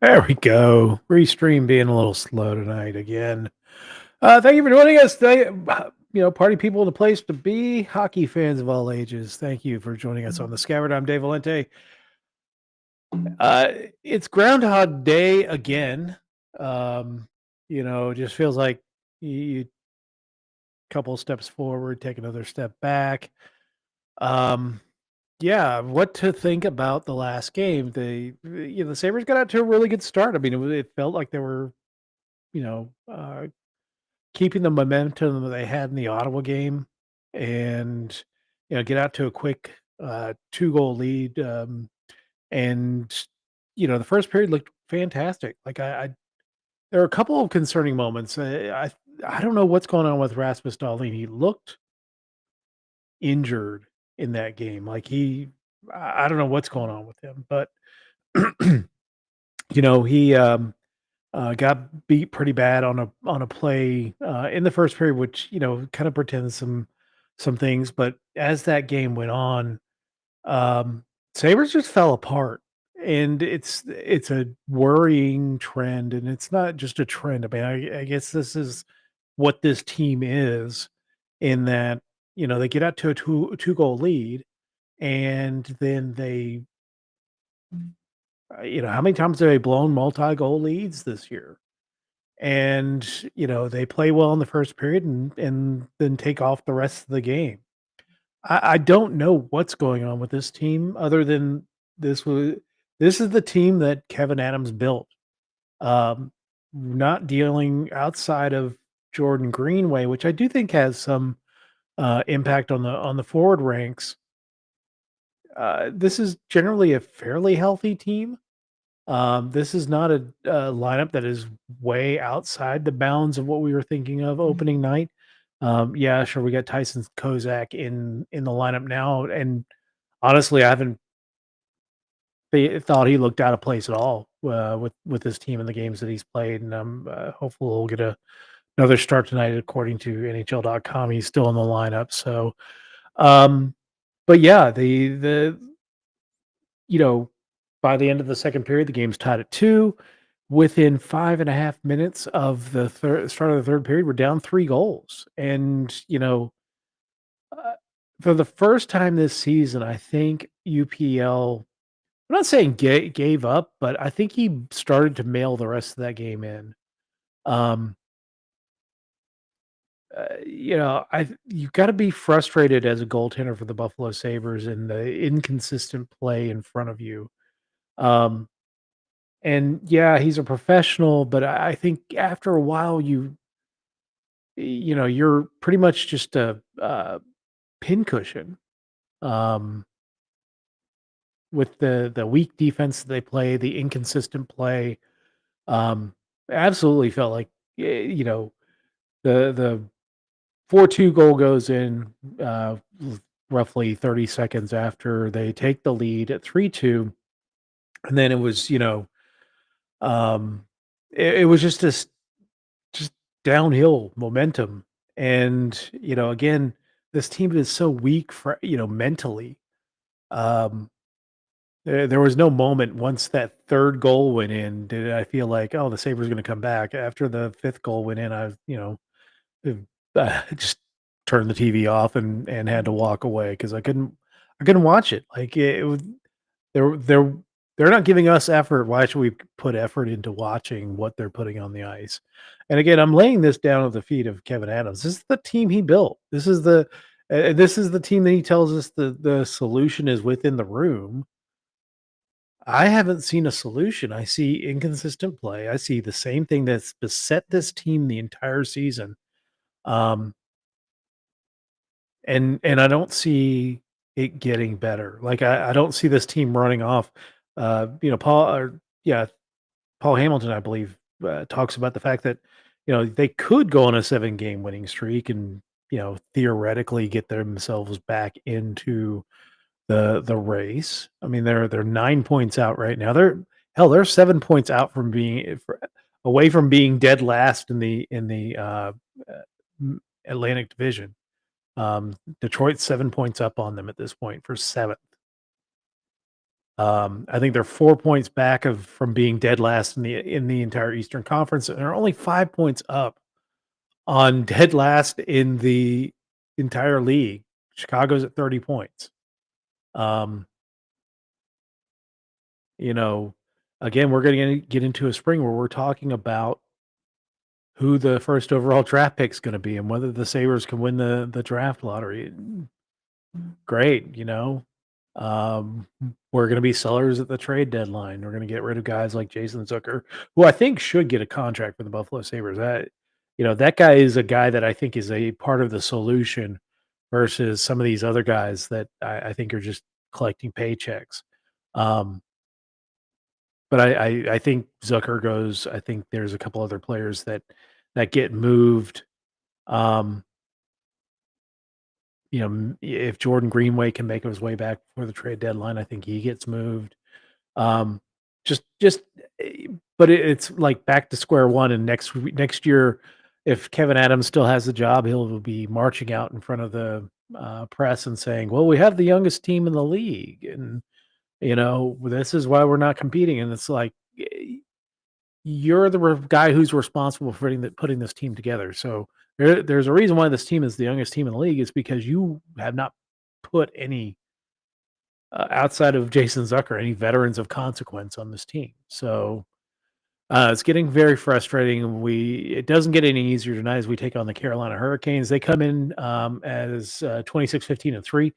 There we go. Restream being a little slow tonight again. Thank you for joining us. Party people in the place to be, hockey fans of all ages. Thank you for joining us on the Scabbard. I'm Dave Valente. Uh, it's Groundhog Day again. It just feels like you couple steps forward, take another step back. Um, yeah, what to think about the last game? The Sabres got out to a really good start. I mean, it felt like they were, you know, uh, keeping the momentum that they had in the Ottawa game and, get out to a quick, 2-goal lead, and, the first period looked fantastic. Like, I there are a couple of concerning moments. I don't know what's going on with Rasmus Dahlin. He looked injured in that game. Like, I don't know what's going on with him, but, he, got beat pretty bad on a play, in the first period, which, kind of pretends some things, but as that game went on, um, Sabres just fell apart, and it's a worrying trend, and it's not just a trend. I mean, I guess this is what this team is in that, they get out to a two-goal lead, and then how many times have they blown multi-goal leads this year? And, they play well in the first period and then take off the rest of the game. I don't know what's going on with this team other than this was this is the team that Kevin Adams built. Um, Not dealing outside of Jordan Greenway, which I do think has some impact on the forward ranks. This is generally a fairly healthy team. This is not a lineup that is way outside the bounds of what we were thinking of opening night. Yeah, sure, we got Tyson Kozak in the lineup now, and honestly, I haven't thought he looked out of place at all with his team in the games that he's played, and I'm hopeful he'll get another start tonight. According to NHL.com, he's still in the lineup. So, um, but yeah, the you know, by the end of the second period, the game's tied at 2. Within 5.5 minutes of the start of the third period, we're down 3 goals. And, uh, for the first time this season, I think UPL, I'm not saying gave up, but I think he started to mail the rest of that game in. Um, you gotta be frustrated as a goaltender for the Buffalo Sabres and the inconsistent play in front of you. Um And yeah, he's a professional, but I think after a while you're pretty much just a pincushion, um, with the weak defense that they play, the inconsistent play. Um, Absolutely felt like, the 4-2 goal goes in, roughly 30 seconds after they take the lead at 3-2, and then it was, um, it was just downhill momentum. And, again, this team is so weak for, mentally. Um, there was no moment once that third goal went in, did I feel like, oh, the Sabres going to come back. After the fifth goal went in, just turned the TV off and had to walk away because I couldn't watch it. Like it was they're they're they're not giving us effort. Why should we put effort into watching what they're putting on the ice? And again, I'm laying this down at the feet of Kevin Adams. This is the team he built. This is the team that he tells us the solution is within the room. I haven't seen a solution. I see inconsistent play. I see the same thing that's beset this team the entire season. Um, and I don't see it getting better. Like I don't see this team running off. Paul Hamilton, I believe, talks about the fact that they could go on a 7-game winning streak and theoretically get themselves back into the race. I mean, they're 9 points out right now. They're 7 points out from away from being dead last in the Atlantic Division. Detroit's 7 points up on them at this point for 7th. I think they're 4 points back from being dead last in the entire Eastern Conference, and they're only 5 points up on dead last in the entire league. Chicago's at 30 points. Um, you know, again, we're gonna get into a spring where we're talking about who the first overall draft pick is gonna be and whether the Sabres can win the draft lottery. Great, Um, we're gonna be sellers at the trade deadline. We're gonna get rid of guys like Jason Zucker, who I think should get a contract for the Buffalo Sabres. That guy is a guy that I think is a part of the solution versus some of these other guys that I think are just collecting paychecks. Um, but I think Zucker goes. I think there's a couple other players that get moved. Um, if Jordan Greenway can make his way back before the trade deadline, I think he gets moved. Um, just, but it's like back to square one. And next year, if Kevin Adams still has the job, he'll be marching out in front of the press and saying, "Well, we have the youngest team in the league, and this is why we're not competing." And it's like you're the guy who's responsible for putting this team together. So there's a reason why this team is the youngest team in the league. Is because you have not put any outside of Jason Zucker, any veterans of consequence on this team. So it's getting very frustrating. It doesn't get any easier tonight as we take on the Carolina Hurricanes. They come in as 26-15-3.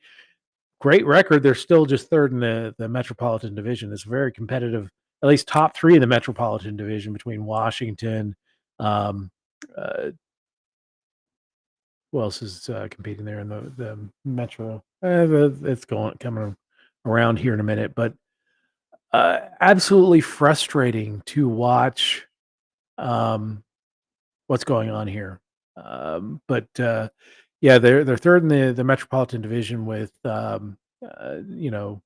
Great record. They're still just third in the Metropolitan Division. It's very competitive, at least top three in the Metropolitan Division between Washington. Um, uh, who else is competing there in the Metro? It's coming around here in a minute, but absolutely frustrating to watch what's going on here. But yeah, they're third in the Metropolitan Division with you know,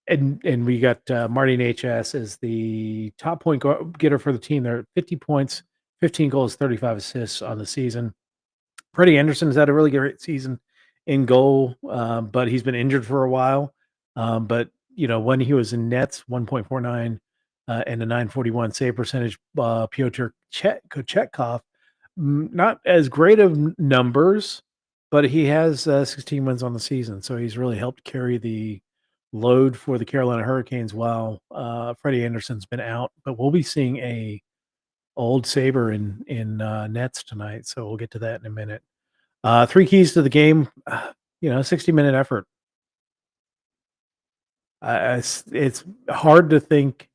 and we got Marty Natchez as the top point getter for the team. They're at 50 points, 15 goals, 35 assists on the season. Freddie Anderson's had a really great season in goal, but he's been injured for a while. But when he was in nets, 1.49 and a 941 save percentage. Pyotr Kochetkov, not as great of numbers, but he has 16 wins on the season, so he's really helped carry the load for the Carolina Hurricanes while Freddie Anderson's been out. But we'll be seeing a old Sabre in nets tonight, so we'll get to that in a minute. Three keys to the game, 60-minute effort. It's hard to think.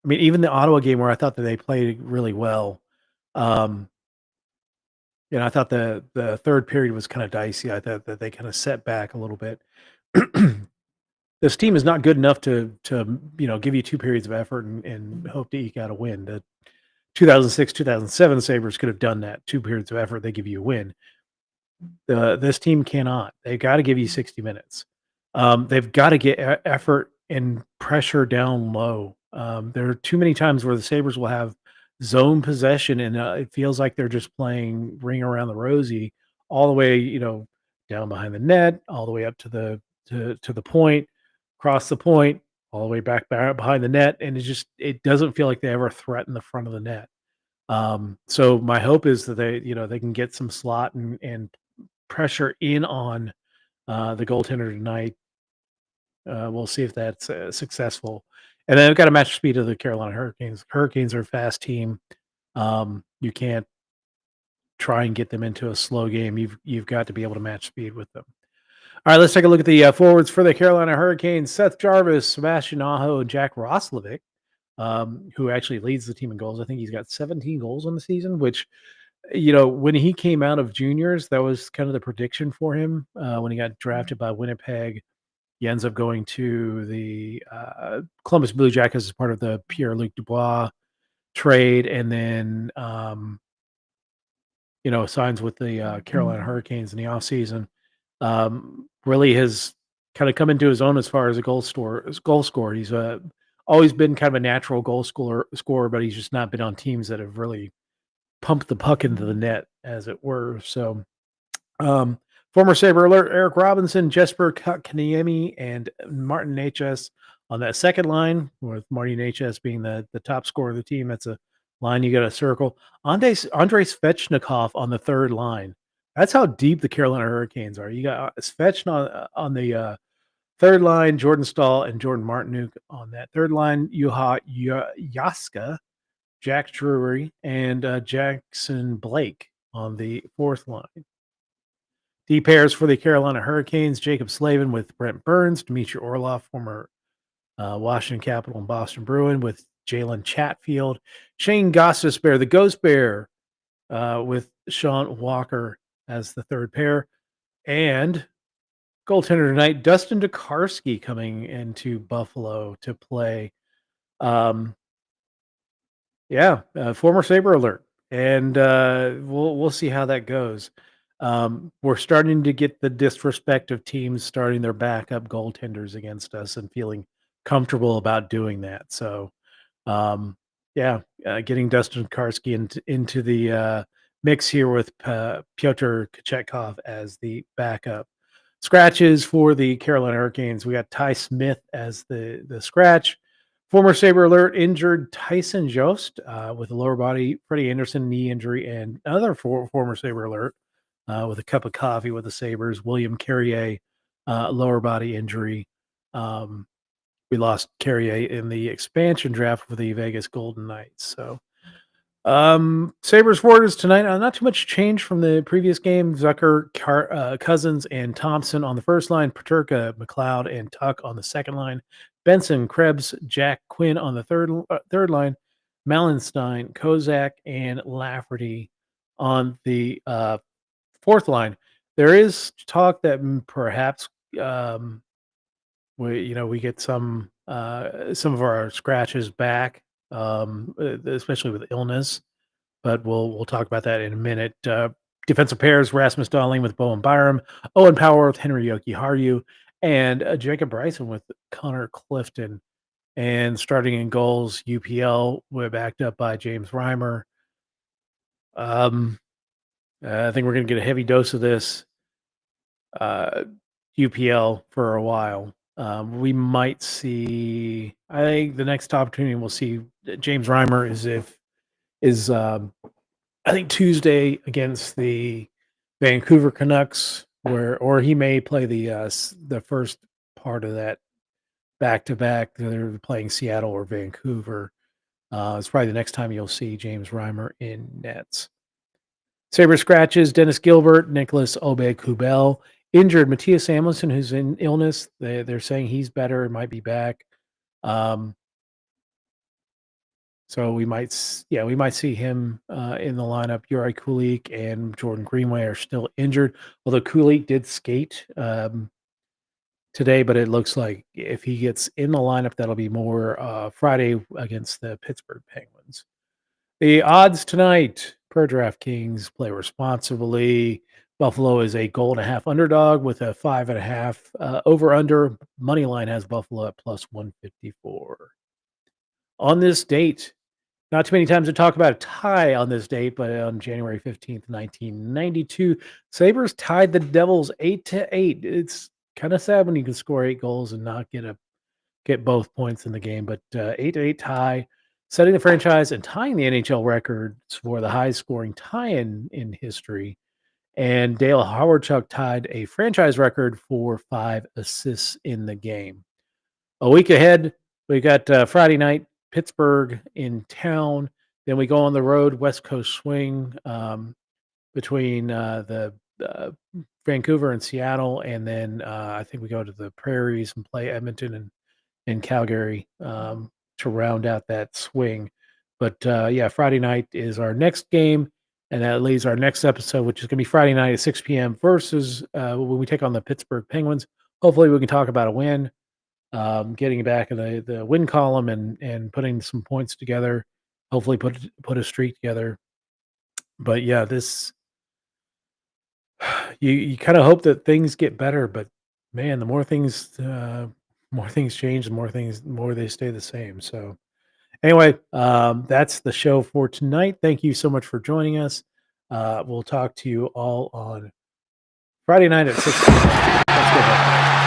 I mean, even the Ottawa game where I thought that they played really well, um, I thought the third period was kind of dicey. I thought that they kind of set back a little bit. This team is not good enough to give you two periods of effort and hope to eke out a win. The 2006 2007 Sabres could have done that. Two periods of effort, they give you a win. This team cannot. They've got to give you 60 minutes. They've got to get effort and pressure down low. There are too many times where the Sabres will have zone possession, and it feels like they're just playing ring around the rosy all the way, down behind the net, all the way up to the point, across the point, all the way back behind the net, and it doesn't feel like they ever threaten the front of the net. So my hope is that they can get some slot and pressure in on the goaltender tonight. We'll see if that's successful. And then I've got to match speed of the Carolina Hurricanes. Hurricanes are a fast team. You can't try and get them into a slow game. You've got to be able to match speed with them. All right, let's take a look at the forwards for the Carolina Hurricanes. Seth Jarvis, Sebastian Aho, and Jack Roslovic, who actually leads the team in goals. I think he's got 17 goals on the season, which when he came out of juniors, that was kind of the prediction for him. When he got drafted by Winnipeg, he ends up going to the Columbus Blue Jackets as part of the Pierre-Luc Dubois trade, and then signs with the Carolina Hurricanes in the offseason. Really has kind of come into his own as far as a goal scorer. He's always been kind of a natural goal scorer, but he's just not been on teams that have really pumped the puck into the net, as it were. So Former Sabre alert Eric Robinson, Jesper Kaniemi, and Martin Hs on that second line, with Martin Hs being the top scorer of the team. That's a line you got to circle. Andrei Svechnikov on the third line. That's how deep the Carolina Hurricanes are. You got Svech on the third line, Jordan Stahl and Jordan Martinuk on that third line. Juha Yaska, Jack Drury, and Jackson Blake on the fourth line. D pairs for the Carolina Hurricanes: Jacob Slavin with Brent Burns, Dmitry Orlov, former Washington Capital and Boston Bruin, with Jalen Chatfield, Shane Gostisbehere, the Ghost Bear, with Sean Walker as the third pair, and goaltender tonight, Dustin Tokarski, coming into Buffalo to play. Former Sabre alert, and we'll see how that goes. We're starting to get the disrespect of teams starting their backup goaltenders against us and feeling comfortable about doing that. So, getting Dustin Karski into the mix here with Pyotr Kochetkov as the backup. Scratches for the Carolina Hurricanes. We got Ty Smith as the scratch. Former Sabre alert injured Tyson Jost with a lower body, Freddie Anderson knee injury, and another former Sabre alert with a cup of coffee with the Sabres, William Carrier, lower body injury. We lost Carrier in the expansion draft for the Vegas Golden Knights. So, Sabres forwards tonight. Not too much change from the previous game. Zucker, Cousins, and Thompson on the first line. Paterka, McLeod, and Tuck on the second line. Benson, Krebs, Jack Quinn on the third line. Malenstein, Kozak, and Lafferty on the fourth line. There is talk that perhaps we get some of our scratches back, especially with illness. But we'll talk about that in a minute. Defensive pairs: Rasmus Dahlin with Bowen Byram, Owen Power with Henry Jokiharju, and Jacob Bryson with Connor Clifton. And starting in goals, UPL, we're backed up by James Reimer. I think we're going to get a heavy dose of this UPL for a while. We might see. I think the next opportunity we'll see James Reimer is I think Tuesday against the Vancouver Canucks, or he may play the first part of that back to back. They're playing Seattle or Vancouver. It's probably the next time you'll see James Reimer in nets. Sabre scratches: Dennis Gilbert, Nicholas Aube-Kubel. Injured Matthias Samuelsson, who's in illness. They're saying he's better and might be back. So we might see him in the lineup. Yuri Kulik and Jordan Greenway are still injured, although Kulik did skate today. But it looks like if he gets in the lineup, that'll be more Friday against the Pittsburgh Penguins. The odds tonight per DraftKings: play responsibly. Buffalo is a goal-and-a-half underdog with a 5.5 over/under. Money line has Buffalo at plus 154. On this date, not too many times to talk about a tie on this date, but on January 15th, 1992, Sabres tied the Devils 8-8. It's kind of sad when you can score 8 goals and not get both points in the game, but 8-8 tie, setting the franchise and tying the NHL records for the highest scoring tie-in in history. And Dale Howardchuk tied a franchise record for 5 assists in the game. A week ahead, we got Friday night, Pittsburgh in town. Then we go on the road, West Coast swing between the Vancouver and Seattle. And then I think we go to the Prairies and play Edmonton and Calgary to round out that swing. But Friday night is our next game. And that leaves our next episode, which is going to be Friday night at 6 p.m. versus when we take on the Pittsburgh Penguins. Hopefully we can talk about a win, getting back in the win column and putting some points together. Hopefully put a streak together. But yeah, this you kind of hope that things get better. But man, the more things change, the more they stay the same. So anyway, that's the show for tonight. Thank you so much for joining us. We'll talk to you all on Friday night at 6 p.m. Let's go.